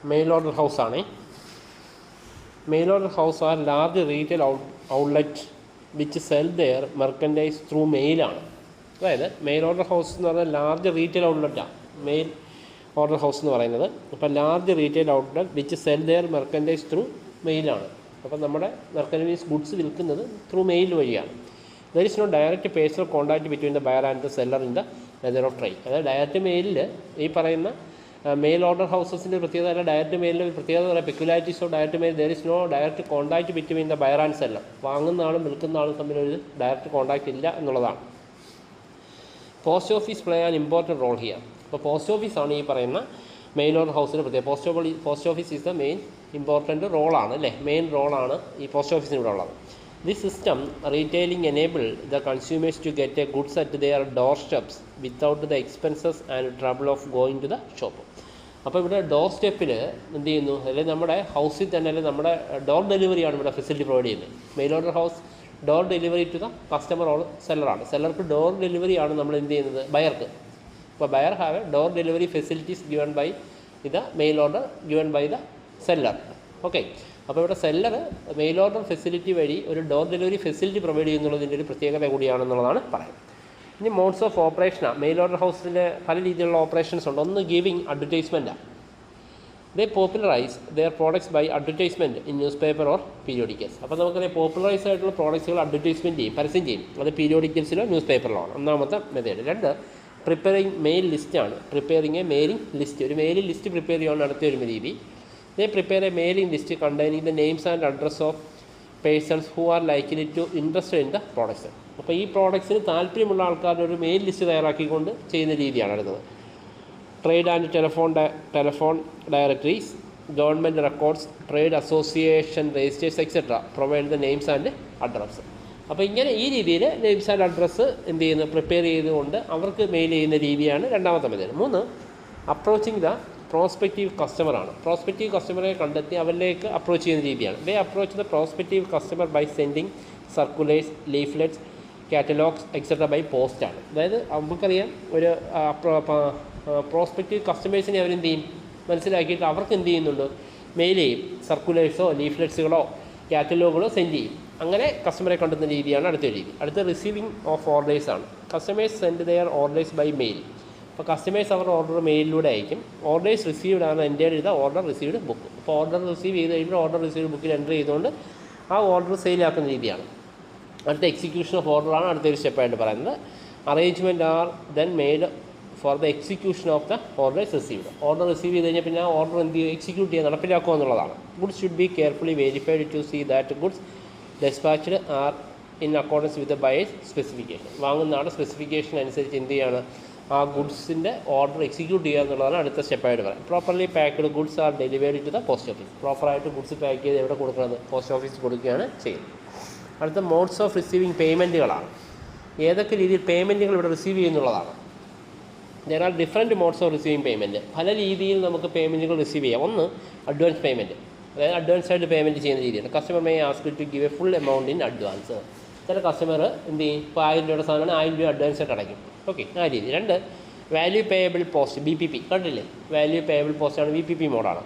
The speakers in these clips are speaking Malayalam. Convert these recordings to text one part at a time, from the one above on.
മെയിൽ ഓർഡർ ഹൗസാണ്. Mail order house are large retail outlet which sell their merchandise through മെയിലാണ്. അതായത് മെയിൽ ഓർഡർ ഹൗസ് എന്ന് പറഞ്ഞാൽ ലാർജ് റീറ്റെയിൽ ഔട്ട്ലെറ്റാണ് മെയിൽ ഓർഡർ ഹൗസ് എന്ന് പറയുന്നത്. അപ്പോൾ large retail outlet which sell their merchandise through മെയിലാണ്. അപ്പോൾ നമ്മുടെ മെർക്കൻഡൈസ് ഗുഡ്സ് വിൽക്കുന്നത് ത്രൂ മെയിൽ വഴിയാണ്. There is no direct personal contact between the buyer and the seller in the method of trade. അതായത് ഡയറക്റ്റ് മെയിലിൽ ഈ പറയുന്ന മെയിൽ ഓർഡർ ഹൗസസിൻ്റെ പ്രത്യേകത അല്ല, ഡയറക്റ്റ് മെയിലിൻ്റെ ഒരു പ്രത്യേകത പറയാം peculiarities of direct mail. There is no direct contact between the buyer and seller. വാങ്ങുന്ന ആളും വിൽക്കുന്ന ആളും തമ്മിലൊരു ഡയറക്റ്റ് കോൺടാക്ട് ഇല്ല എന്നുള്ളതാണ്. Post office play an important role here. അപ്പോൾ പോസ്റ്റ് ഓഫീസാണ് ഈ പറയുന്ന മെയിൽ ഓർഡർ ഹൗസിൻ്റെ പ്രത്യേകത. Post office is the main important റോളാണ് അല്ലേ, മെയിൻ റോളാണ് ഈ പോസ്റ്റ് ഓഫീസിന് ഇവിടെ ഉള്ളത്. This system retailing enable the consumers to get a goods at their door steps without the expenses and trouble of going to the shop. അപ്പോൾ ഇവിടെ ഡോർ സ്റ്റെപ്പിൽ എന്ത് ചെയ്യുന്നു, അല്ലെങ്കിൽ നമ്മുടെ ഹൗസിൽ തന്നെ അല്ലെങ്കിൽ നമ്മുടെ ഡോർ ഡെലിവറിയാണ് ഇവിടെ ഫെസിലിറ്റി പ്രൊവൈഡ് ചെയ്യുന്നത്. Mail order house door delivery to the customer or സെല്ലറാണ്. സെല്ലർക്ക് ഡോർ ഡെലിവറിയാണ് നമ്മൾ എന്ത് ചെയ്യുന്നത് ബയർക്ക്. അപ്പോൾ buyer have a door delivery facilities given by the mail order given by the seller. Okay, അപ്പോൾ ഇവിടെ സെല്ലർ മെയിൽ ഓർഡർ ഫെസിലിറ്റി വഴി ഒരു ഡോർ ഡെലിവറി ഫെസിലിറ്റി പ്രൊവൈഡ് ചെയ്യുന്നുള്ളതിൻ്റെ ഒരു പ്രത്യേകത കൂടിയാണെന്നുള്ളതാണ് പറയുന്നത്. ഇനി മോഡ്സ് ഓഫ് ഓപ്പറേഷനാണ്. മെയിൽ ഓർഡർ ഹൗസിൻ്റെ പല രീതിയിലുള്ള ഓപ്പറേഷൻസ് ഉണ്ട്. ഒന്ന് ഗിവിങ് അഡ്വർടൈസ്മെൻറ്റാണ്. They popularise their products by advertisement in newspaper or periodicals. അപ്പോൾ നമുക്കറിയാം പോപ്പുലറൈസ് ആയിട്ടുള്ള പ്രോഡക്ട്സുകൾ അഡ്വർടൈസ്മെൻറ്റ് ചെയ്യും, പരസ്യം ചെയ്യും. അത് പീരിയോഡിക്കൽസിലോ ന്യൂസ് പേപ്പറിലോ ആണ് ഒന്നാമത്തെ മെത്തേഡ്. രണ്ട് പ്രിപ്പയറിംഗ് മെയിൽ ലിസ്റ്റാണ്. പ്രിപ്പയറിംഗ് എ മെയിലിംഗ് ലിസ്റ്റ്, ഒരു മെയിലിംഗ് ലിസ്റ്റ് പ്രിപ്പയർ ചെയ്യുകയാണ് അടുത്ത ഒരു രീതി. They prepare a mailing list containing the names and address of persons who are likely to interested in the products. അപ്പോൾ ഈ പ്രോഡക്ട്സിന് താല്പര്യമുള്ള ആൾക്കാരുടെ ഒരു മെയിൽ ലിസ്റ്റ് തയ്യാറാക്കിക്കൊണ്ട് ചെയ്യുന്ന രീതിയാണ് അടുത്തത്. Trade and telephone directories, government records, trade association registers etcetera provide the names and address. അപ്പോൾ ഇങ്ങനെ ഈ രീതിയിൽ നെയിംസ് ആൻഡ് അഡ്രസ്സ് എന്ത് ചെയ്യുന്നു പ്രിപ്പയർ ചെയ്തുകൊണ്ട് അവർക്ക് മെയിൽ ചെയ്യുന്ന രീതിയാണ് രണ്ടാമത്തെ മെത്തേഡ്. മൂന്ന് അപ്രോച്ചിങ് ദ പ്രോസ്പെക്റ്റീവ് കസ്റ്റമറാണ്. പ്രോസ്പെക്റ്റീവ് കസ്റ്റമറെ കണ്ടെത്തി അവരിലേക്ക് അപ്രോച്ച് ചെയ്യുന്ന രീതിയാണ്. They approach the prospective customer by sending circulars, leaflets, catalogues etcetera by പോസ്റ്റാണ്. അതായത് നമുക്കറിയാം ഒരു പ്രോസ്പെക്റ്റീവ് കസ്റ്റമേഴ്സിനെ അവരെന്ത് ചെയ്യും മനസ്സിലാക്കിയിട്ട് അവർക്ക് എന്ത് ചെയ്യുന്നുണ്ട് മെയിൽ ചെയ്യും, സർക്കുലേഴ്സോ ലീഫ്ലെറ്റ്സുകളോ കാറ്റലോഗുകളോ സെൻഡ് ചെയ്യും. അങ്ങനെ കസ്റ്റമറെ കണ്ടെത്തുന്ന രീതിയാണ് അടുത്ത രീതി. അടുത്ത റിസീവിങ് ഓഫ് ഓർഡേഴ്സാണ്. Customers send their orders by mail. അപ്പോൾ കസ്റ്റമേഴ്സ് അവരുടെ ഓർഡർ മെയിലിലൂടെ അയക്കും. ഓർഡേഴ്സ് റിസീവ്ഡ് ആണ് എൻ്റെ ചെയ്ത ഓർഡർ റിസീവ്ഡ് ബുക്ക്. അപ്പോൾ ഓർഡർ റിസീവ് ചെയ്ത് കഴിയുമ്പോൾ ഓർഡർ റിസീവ്ഡ് ബുക്കിൽ എൻ്റർ ചെയ്തുകൊണ്ട് ആ ഓർഡർ സെയിലാക്കുന്ന രീതിയാണ്. അടുത്ത എക്സിക്യൂഷൻ ഓഫ് ഓർഡറാണ് അടുത്തൊരു സ്റ്റെപ്പായിട്ട് പറയുന്നത്. Arrangement are then made for the execution of the orders received. Order receive ചെയ്ത് കഴിഞ്ഞാൽ പിന്നെ ആ ഓർഡർ എന്ത് ചെയ്യും എക്സിക്യൂട്ട് ചെയ്യാൻ നടപ്പിലാക്കുക എന്നുള്ളതാണ്. Goods should be carefully verified to see that goods despatched are in accordance with the buyer's specification. വാങ്ങുന്ന ആളുടെ സ്പെസിഫിക്കേഷൻ അനുസരിച്ച് എന്ത് ചെയ്യാണ് ആ ഗുഡ്സിൻ്റെ ഓർഡർ എക്സിക്യൂട്ട് ചെയ്യുക എന്നുള്ളതാണ് അടുത്ത സ്റ്റെപ്പായിട്ട് പറയാം. Properly packed goods are delivered to the post office. പ്രോപ്പറായിട്ട് ഗുഡ്സ് പാക്ക് ചെയ്ത് എവിടെ കൊടുക്കുന്നത് പോസ്റ്റ് ഓഫീസിൽ കൊടുക്കുകയാണ് ചെയ്യുന്നത്. അടുത്ത മോഡ്സ് ഓഫ് റിസീവിങ് പേയ്മെൻറ്റുകളാണ്. ഏതൊക്കെ രീതിയിൽ പേയ്മെൻറ്റുകൾ ഇവിടെ റിസീവ് ചെയ്യുന്നുള്ളതാണ്. There are different modes of receiving payment. പല രീതിയിൽ നമുക്ക് പേയ്മെൻറ്റുകൾ റിസീവ് ചെയ്യാം. ഒന്ന് അഡ്വാൻസ് പേയ്മെൻറ്റ്, അതായത് അഡ്വാൻസ് ആയിട്ട് പേയ്മെൻറ്റ് ചെയ്യുന്ന രീതിയാണ്. Customer may ask to give a full amount in advance. ചില കസ്റ്റമർ എന്ത് ചെയ്യും ഇപ്പോൾ 1000 രൂപയുടെ സാധനമാണ് 1000 രൂപ അഡ്വാൻസ് ആയിട്ട് അടയ്ക്കും. ഓക്കെ, ആ രീതി. രണ്ട് വാല്യൂ പേയബിൾ പോസ്റ്റ്, BPP കണ്ടില്ലേ, വാല്യൂ പേയബിൾ പോസ്റ്റാണ്, VPP മോഡാണ്.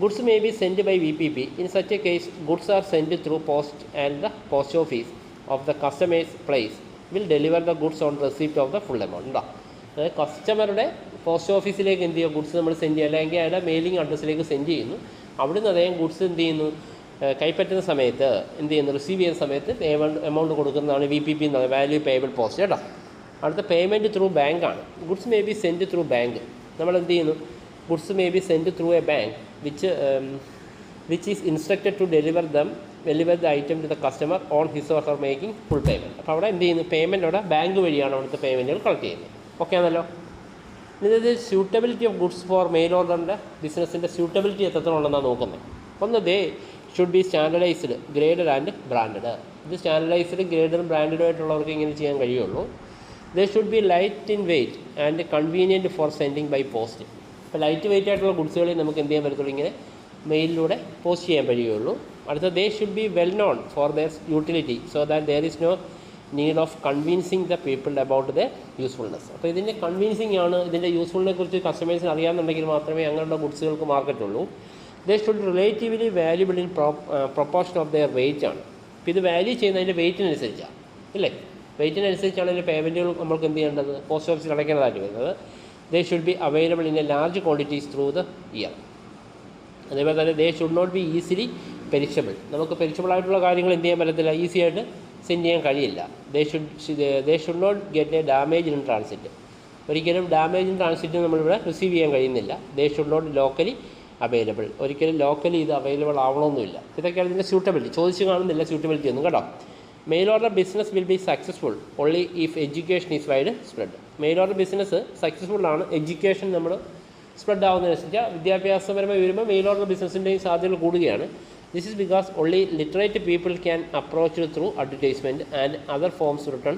Goods may be send by VPP. In such a case goods are send through post and the post office of the customers place will deliver the goods on receipt of the full amount. ഉണ്ടോ, അതായത് കസ്റ്റമറുടെ പോസ്റ്റ് ഓഫീസിലേക്ക് എന്ത് ചെയ്യുക ഗുഡ്സ് നമ്മൾ സെൻഡ് ചെയ്യുക, അല്ലെങ്കിൽ അയാളുടെ മെയിലിംഗ് അഡ്രസ്സിലേക്ക് സെൻഡ് ചെയ്യുന്നു. അവിടുന്ന് അദ്ദേഹം ഗുഡ്സ് എന്ത് ചെയ്യുന്നു കൈപ്പറ്റുന്ന സമയത്ത് എന്ത് ചെയ്യുന്നു റിസീവ് ചെയ്യുന്ന സമയത്ത് എമൗണ്ട് കൊടുക്കുന്നതാണ് VPP എന്ന് പറയുന്നത്, വാല്യൂ പേയബിൾ പോസ്റ്റ് കേട്ടോ. അടുത്ത പേയ്മെൻറ്റ് ത്രൂ ബാങ്കാണ്. Goods may be send through bank. നമ്മൾ എന്ത് ചെയ്യുന്നു goods may be send through a bank which is instructed to deliver the item to the customer on his or her making full payment. അപ്പോൾ അവിടെ എന്ത് ചെയ്യുന്നു പേയ്മെൻറ്റ് അവിടെ ബാങ്ക് വഴിയാണ് അവിടുത്തെ പേയ്മെൻറ്റുകൾ കളക്ട് ചെയ്യുന്നത്. ഓക്കെ ആണല്ലോ. ഇത് suitability of goods for mail ഓർഡറിൻ്റെ ബിസിനസ്സിൻ്റെ സ്യൂട്ടബിലിറ്റി എത്രത്തോളം ഉണ്ടെന്നാണ് നോക്കുന്നത്. ഒന്ന് they should be standardised, graded and branded. ഇത് സ്റ്റാൻഡർഡൈസ്ഡ്, ഗ്രേഡഡ്, ബ്രാൻഡഡ് ആയിട്ടുള്ളവർക്ക് ഇങ്ങനെ ചെയ്യാൻ കഴിയുള്ളൂ. They should be light in weight and convenient for sending by post. ഇപ്പോൾ ലൈറ്റ് വെയ്റ്റ് ആയിട്ടുള്ള ഗുഡ്സുകളിൽ നമുക്ക് എന്ത് ചെയ്യാൻ പറ്റത്തുള്ളൂ, ഇങ്ങനെ മെയിലിലൂടെ പോസ്റ്റ് ചെയ്യാൻ കഴിയുള്ളൂ. അടുത്ത they should be well known for their utility so that there is no need of convincing the people about the usefulness. അപ്പോൾ ഇതിൻ്റെ കൺവിൻസിങ് ആണ്, ഇതിൻ്റെ യൂസ്ഫുൾനെസ് കുറിച്ച് കസ്റ്റമേഴ്സിന് അറിയാമെന്നുണ്ടെങ്കിൽ മാത്രമേ അങ്ങനെയുള്ള ഗുഡ്സുകൾക്ക് മാർക്കറ്റുള്ളൂ. They should relatively valuable in proportion of their weight ആണ്. അപ്പോൾ ഇത് വാല്യൂ ചെയ്യുന്നതിൻ്റെ വെയിറ്റിനനുസരിച്ചാണ്, ഇല്ലേ? വെയിറ്റിനനുസരിച്ചാണ് ഇതിൻ്റെ പേയ്മെൻറ്റുകൾ നമ്മൾക്ക് എന്ത് ചെയ്യേണ്ടത്, പോസ്റ്റ് ഓഫീസിൽ അടയ്ക്കേണ്ടതായിട്ട് വരുന്നത്. They should be available in a large quantities through the year. അതേപോലെ തന്നെ they should not be easily perishable. നമുക്ക് പെരിഷബിളായിട്ടുള്ള കാര്യങ്ങൾ എന്ത് ചെയ്യാൻ പറ്റത്തില്ല, ഈസി ആയിട്ട് സെൻഡ് ചെയ്യാൻ കഴിയില്ല. They should not get a damage in transit. ഒരിക്കലും ഡാമേജ് ഇൻ ട്രാൻസിറ്റ് നമ്മളിവിടെ റിസീവ് ചെയ്യാൻ കഴിയുന്നില്ല. They should not locally available. ഒരിക്കലും ലോക്കലി ഇത് അവൈലബിൾ ആവണമെന്നില്ല. ഇതൊക്കെയാണ് ഇതിൻ്റെ സ്യൂട്ടബിലിറ്റി. ചോദിച്ച് കാണുന്നില്ല സ്യൂട്ടബിലിറ്റി ഒന്നും കേട്ടോ. Mail order business will be successful only if education is wide spread. Mail order business successful ആണ് എഡ്യൂക്കേഷൻ നമ്മൾ സ്പ്രെഡ് ആവുന്നതനുസരിച്ച്. വിദ്യാഭ്യാസപരമായി വരുമ്പോൾ മെയിൽ ഓർഡർ ബിസിനസ്സിൻ്റെയും സാധ്യതകൾ കൂടുകയാണ്. This is because only literate people can approach through advertisement and other forms written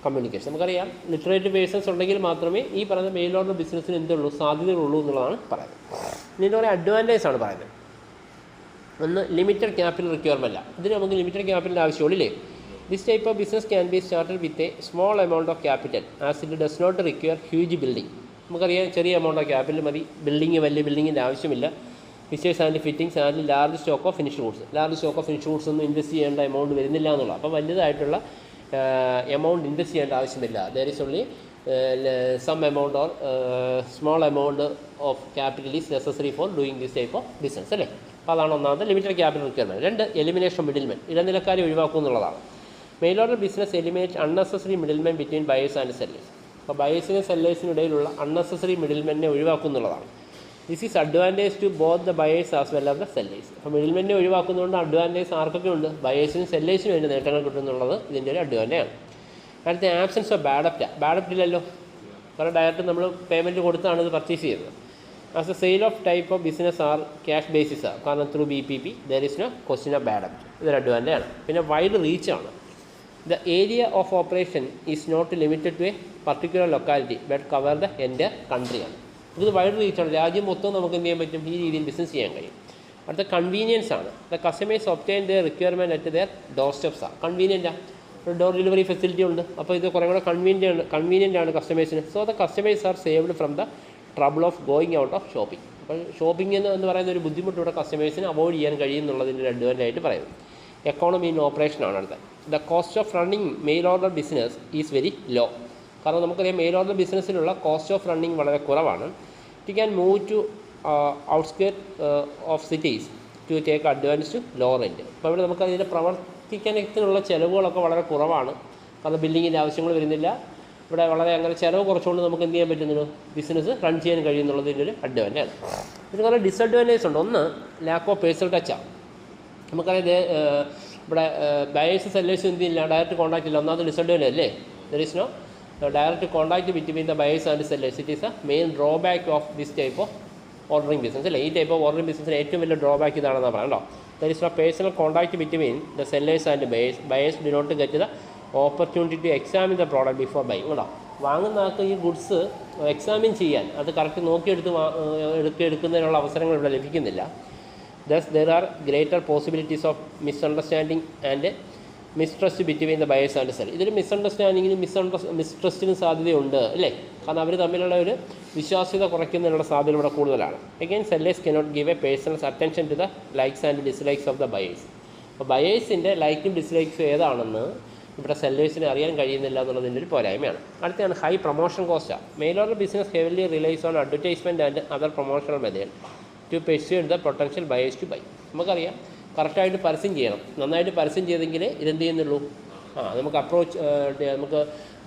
communication. നമുക്കറിയാം ലിറ്ററേറ്റ് പേഴ്സൺസ് ഉണ്ടെങ്കിൽ മാത്രമേ ഈ പറയുന്ന മെയിൽ ഓർഡർ ബിസിനസ്സിന് എന്തുള്ളൂ, സാധ്യതകളുള്ളൂ എന്നുള്ളതാണ് പറയുന്നത്. ഇതിൻ്റെ കുറേ അഡ്വാൻറ്റേജ് ആണ് പറയുന്നത്. ഒന്ന്, ലിമിറ്റഡ് ക്യാപിറ്റൽ റിക്വയർമെൻറ്റ്. ഇതിന് നമുക്ക് ലിമിറ്റഡ് ക്യാപിറ്റലിൻ്റെ ആവശ്യമുള്ളൂ. This type of business can be started with a small amount of capital as it does not require huge building. നമുക്കറിയാം ചെറിയ എമൗണ്ട് ഓഫ് ക്യാപിറ്റൽ മതി, വലിയ ബിൽഡിങ്ങിൻ്റെ ആവശ്യമില്ല. Fixtures and fittings and large stock of finish goods. Large stock of finish goods ഒന്നും ഇൻവെസ്റ്റ് ചെയ്യേണ്ട എമൗണ്ട് വരുന്നില്ല എന്നുള്ളത്. അപ്പോൾ വലുതായിട്ടുള്ള എമൗണ്ട് ഇൻവെസ്റ്റ് ചെയ്യേണ്ട ആവശ്യമില്ല. There is only some amount or small amount of capital is necessary for doing this type of business, അല്ലേ? അപ്പോൾ അതാണ് ഒന്നാമത്തെ ലിമിറ്റഡ് ക്യാപിറ്റൽ റിക്വയർമെൻറ്റ്. രണ്ട്, എലിമിനേഷൻ മിഡിൽമെൻ. ഇടനിലക്കാരെ ഒഴിവാക്കും എന്നുള്ളതാണ്. Mail order business eliminate unnecessary middlemen between buyers and sellers. അപ്പോൾ ബയേഴ്സിനും സെല്ലേഴ്സിനും ഇടയിലുള്ള അൺനെസസറി മിഡിൽമെന്നെ ഒഴിവാക്കും എന്നുള്ളതാണ്. This is advantage to both the buyers as well as the sellers. അപ്പോൾ മിഡിൽമെന്നെ ഒഴിവാക്കുന്നതുകൊണ്ട് അഡ്വാൻറ്റേജ് ആർക്കൊക്കെ ഉണ്ട്, ബയേഴ്സിനും സെല്ലേഴ്സിനും വേണ്ടി നേട്ടങ്ങൾ കിട്ടുമെന്നുള്ളത് ഇതിൻ്റെ ഒരു അഡ്വാൻറ്റേജ് ആണ്. അടുത്ത ആബ്സെൻസ് ഓഫ് ബാഡ് അപ്റ്റ് ഇല്ലല്ലോ, കാരണം ഡയറക്റ്റ് നമ്മൾ പേയ്മെൻറ്റ് കൊടുത്താണ് ഇത് പർച്ചേസ് ചെയ്യുന്നത്. As a sale of type of business are cash basis ആണ്, കാരണം through BPP there is no question of bad debt. ഇതൊരു അഡ്വാൻറ്റേജ് ആണ്. പിന്നെ വൈഡ് റീച്ചാണ്. The area of operation is not limited to a particular locality but cover the എൻ്റെ കൺട്രിയാണ്. ഇത് വൈഡ് റീച്ചാണ്, രാജ്യം മൊത്തം നമുക്ക് എന്ത് ചെയ്യാൻ പറ്റും, ഈ രീതിയിൽ ബിസിനസ് ചെയ്യാൻ കഴിയും. അടുത്ത കൺവീനിയൻസ് ആണ്. The customers obtain their requirement at their door steps ആണ്. കൺവീനിയൻറ്റാണ്, ഡോർ ഡെലിവറി ഫെസിലിറ്റി ഉണ്ട്. അപ്പോൾ ഇത് കുറേ കൂടെ കൺവീനിയൻ്റ് ആണ് കസ്റ്റമേഴ്സിന്. So the customers R saved from the trouble of going out of shopping. അപ്പോൾ ഷോപ്പിംഗ് എന്ന് പറയുന്ന ഒരു ബുദ്ധിമുട്ടൂടെ കസ്റ്റമേഴ്സിന് അവോയ്ഡ് ചെയ്യാൻ കഴിയും എന്നുള്ളതിൻ്റെ ഒരു അഡ്വാൻറ്റേജ് ആയിട്ട് പറയുന്നത്. എക്കോണമി ഇൻ ഓപ്പറേഷനാണ് അടുത്ത. The cost of running mail order business is very low. കാരണം നമുക്കറിയാം മെയിൽ ഓർഡർ ബിസിനസ്സിലുള്ള കോസ്റ്റ് ഓഫ് റണ്ണിങ് വളരെ കുറവാണ്. It can move to outskirt of cities to take advance to low rent. അപ്പോൾ ഇവിടെ നമുക്ക് അതിൻ്റെ പ്രവർത്തിക്കാനുള്ള ചിലവുകളൊക്കെ വളരെ കുറവാണ്, കാരണം ബിൽഡിങ്ങിൻ്റെ ആവശ്യങ്ങൾ വരുന്നില്ല. ഇവിടെ വളരെ അങ്ങനെ ചിലവ് കുറച്ചുകൊണ്ട് നമുക്ക് എന്ത് ചെയ്യാൻ പറ്റുന്നുള്ളൂ, ബിസിനസ് റൺ ചെയ്യാൻ കഴിയുന്നുള്ളതിൻ്റെ ഒരു അഡ്വാൻറ്റേജ് ആണ്. ഇതിന് കുറേ ഡിസഡ്വാൻറ്റേജ് ഉണ്ട്. ഒന്ന്, ലാക്ക് ഓഫ് പേഴ്സണൽ ടച്ചാണ്. നമുക്കറിയാം ഇവിടെ ബയേഴ്സ് സെല്ലേഴ്സ് എന്തില്ല, ഡയറക്റ്റ് കോൺടാക്റ്റ് ഇല്ല. ഒന്നാമത് ഡിസഡ്വാൻറ്റേജ് അല്ലേ, there is no direct contact between the buyers and sellers. It is a main drawback of this type of ordering business, അല്ലേ? ഈ ടൈപ്പ് ഓഫ് ഓർഡറിംഗ് ബിസിനസ്സിന് ഏറ്റവും വലിയ ഡ്രോബാക്ക് ഇതാണെന്ന് പറയാം കേട്ടോ. There is no personal contact between the sellers and buyers do not get the opportunity to examine the product before buying കേട്ടോ. വാങ്ങുന്ന ആൾക്ക് ഈ ഗുഡ്സ് എക്സാമിൻ ചെയ്യാൻ, അത് കറക്റ്റ് എടുക്കുന്നതിനുള്ള അവസരങ്ങൾ ഇവിടെ ലഭിക്കുന്നില്ല. Thus, there are greater possibilities of misunderstanding and mistrust between the buyers and sellers. ഇതൊരു മിസ്അണ്ടർസ്റ്റാൻഡിങ്ങിനും മിസ്ട്രസ്റ്റിനും സാധ്യതയുണ്ട്, അല്ലേ? കാരണം അവർ തമ്മിലുള്ള ഒരു വിശ്വാസ്യത കുറയ്ക്കുന്നതിനുള്ള സാധ്യത ഇവിടെ കൂടുതലാണ്. Again, sellers cannot give a personal attention to the likes and dislikes of the buyers. അപ്പോൾ ബയേഴ്സിൻ്റെ ലൈക്കും ഡിസ്ലൈക്സും ഏതാണെന്ന് ഇവിടെ സെല്ലേഴ്സിന് അറിയാൻ കഴിയുന്നില്ല എന്നുള്ളതിൻ്റെ ഒരു പോരായ്മയാണ്. അടുത്താണ് ഹൈ പ്രൊമോഷൻ കോസ്റ്റാണ്. Mail order business heavily relies on advertisement and other promotional method to persuade the potential buyers to buy. നമുക്കറിയാം കറക്റ്റായിട്ട് പരസ്യം ചെയ്യണം. നന്നായിട്ട് പരസ്യം ചെയ്തെങ്കിലേ ഇതെന്ത് ചെയ്യുന്നുള്ളൂ, നമുക്ക് നമുക്ക്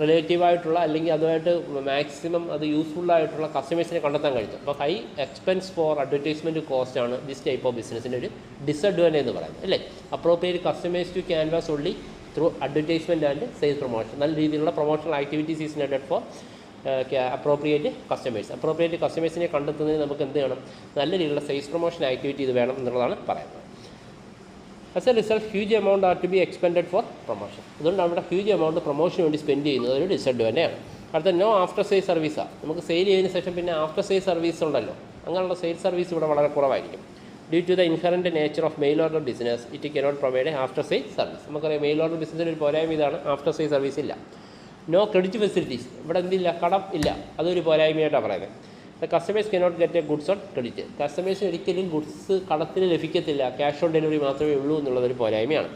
റിലേറ്റീവായിട്ടുള്ള അല്ലെങ്കിൽ അതുമായിട്ട് മാക്സിമം അത് യൂസ്ഫുള്ളായിട്ടുള്ള കസ്റ്റമേഴ്സിനെ കണ്ടെത്താൻ കഴിയും. അപ്പോൾ high expense for advertisement cost ആണ് ദിസ് ടൈപ്പ് ഓഫ് ബിസിനസ്സിൻ്റെ ഒരു ഡിസഡ്വാൻറ്റേജ് എന്ന് പറയുന്നത്, അല്ലേ? Appropriate customers to canvass only through advertisement and sales promotion. നല്ല രീതിയിലുള്ള promotional activities is needed for appropriate കസ്റ്റമേഴ്സിനെ കണ്ടെത്തുന്നതിന് നമുക്ക് എന്ത് വേണം, നല്ല രീതിയിലുള്ള സെയിൽസ് പ്രൊമോഷൻ ആക്ടിവിറ്റി ഇത് വേണം എന്നുള്ളതാണ് പറയുന്നത്. As a result huge amount are to be expended for promotion. അതുകൊണ്ട് അവിടെ ഹ്യൂജ് എമൗണ്ട് പ്രൊമോഷന് വേണ്ടി സ്പെൻഡ് ചെയ്യുന്നത് ഒരു ഡിസഡ്വാൻറ്റേജ് ആണ്. അടുത്ത നോ ആഫ്റ്റർ സെയിൽ സർവീസാണ്. നമുക്ക് സെയിൽ ചെയ്തതിന് ശേഷം പിന്നെ ആഫ്റ്റർ സെയിൽ സർവീസ് ഉണ്ടല്ലോ, അങ്ങനെയുള്ള സെയിൽ സർവീസ് ഇവിടെ വളരെ കുറവായിരിക്കും. Due to the inherent nature of mail order business it cannot provide after sale service. നമുക്കറിയാം മെയിൽ ഓർഡർ ബിസിനസ്സിന് ഒരു പോരായ്മ ഇതാണ്, ആഫ്റ്റർ സെയിൽ സർവീസ് ഇല്ല. നോ ക്രെഡിറ്റ് ഫെസിലിറ്റീസ്, ഇവിടെ എന്തില്ല, കടം ഇല്ല, അതൊരു പോരായ്മയായിട്ടാണ് പറയുന്നത്. The customers cannot get a goods on credit, കസ്റ്റമേഴ്സിന് ഒരിക്കലും ഗുഡ്സ് കടത്തിന് ലഭിക്കത്തില്ല, ക്യാഷ് ഓൺ ഡെലിവറി മാത്രമേ ഉള്ളൂ എന്നുള്ളതൊരു പോരായ്മയാണ്.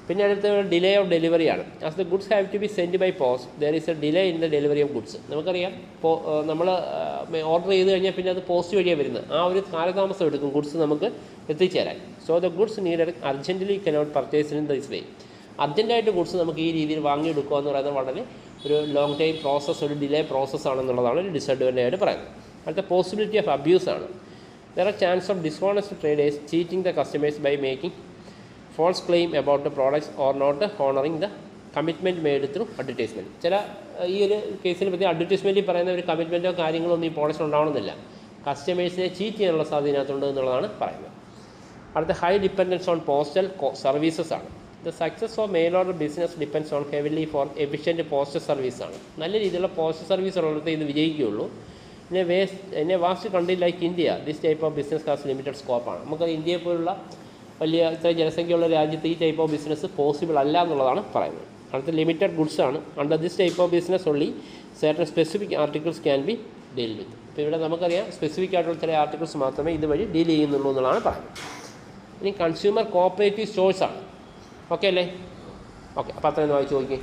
പിന്നെ അടുത്ത ഡിലേ ഓഫ് ഡെലിവറിയാണ്. As the goods have to B send by post there is a delay in the delivery of goods. നമുക്കറിയാം നമ്മൾ ഓർഡർ ചെയ്ത് കഴിഞ്ഞാൽ പിന്നെ അത് പോസ്റ്റ് വഴിയാണ് വരുന്നത്, ആ ഒരു കാലതാമസം എടുക്കും ഗുഡ്സ് നമുക്ക് എത്തിച്ചേരാൻ. So the goods need urgently cannot purchase in this way. അർജൻറ്റായിട്ട് ഗുഡ്സ് നമുക്ക് ഈ രീതിയിൽ വാങ്ങിയെടുക്കുക എന്ന് പറയുന്നത് വളരെ ഒരു ലോങ് ടൈം പ്രോസസ്സ്, ഒരു ഡിലേ പ്രോസസ്സാണെന്നുള്ളതാണ് ഒരു ഡിസഡ്വാൻറ്റേജ് ആയിട്ട് പറയുന്നത്. അടുത്ത പോസിബിലിറ്റി ഓഫ് അബ്യൂസാണ്. There are chance of dishonest traders cheating the customers by making false claim about the products or not honoring the commitment made through advertisement. ചില ഈ ഒരു കേസിനെ പറ്റി അഡ്വർടൈസ്മെൻറ്റിൽ പറയുന്ന ഒരു കമ്മിറ്റ്മെൻറ്റോ കാര്യങ്ങളൊന്നും ഈ പ്രോഡക്റ്റ്സ് ഉണ്ടാവണമെന്നില്ല, കസ്റ്റമേഴ്സിനെ ചീറ്റ് ചെയ്യാനുള്ള സാധ്യത ഇതിനകത്തുണ്ട് എന്നുള്ളതാണ് പറയുന്നത്. അടുത്ത high dependence on postal services ആണ്. The success of mail order business depends on heavily for efficient postal സർവീസാണ്. നല്ല രീതിയിലുള്ള പോസ്റ്റൽ സർവീസ് ഉള്ളിടത്ത് ഇത് വിജയിക്കുകയുള്ളൂ. പിന്നെ vast country like India this type of business has limited സ്കോപ്പാണ്. നമുക്ക് ഇന്ത്യയെ പോലുള്ള വലിയ ഇത്ര ജനസംഖ്യയുള്ള രാജ്യത്ത് ഈ ടൈപ്പ് ഓഫ് ബിസിനസ് പോസിബിൾ അല്ല എന്നുള്ളതാണ് പറയുന്നത്. അടുത്ത ലിമിറ്റഡ് ഗുഡ്സ് ആണ്. Under this type of business only certain specific articles can be deal with. ഇപ്പോൾ ഇവിടെ നമുക്കറിയാം സ്പെസിഫിക് ആയിട്ടുള്ള ചില ആർട്ടിക്കിൾസ് മാത്രമേ ഇതുവഴി ഡീൽ ചെയ്യുന്നുള്ളൂ എന്നുള്ളതാണ് പറയുന്നത്. ഇനി കൺസ്യൂമർ കോപ്പറേറ്റീവ് സ്റ്റോഴ്സ് ആണ്. ഓക്കെ അല്ലേ? ഓക്കെ, അപ്പോൾ അത്രയും വായിച്ച് നോക്കി.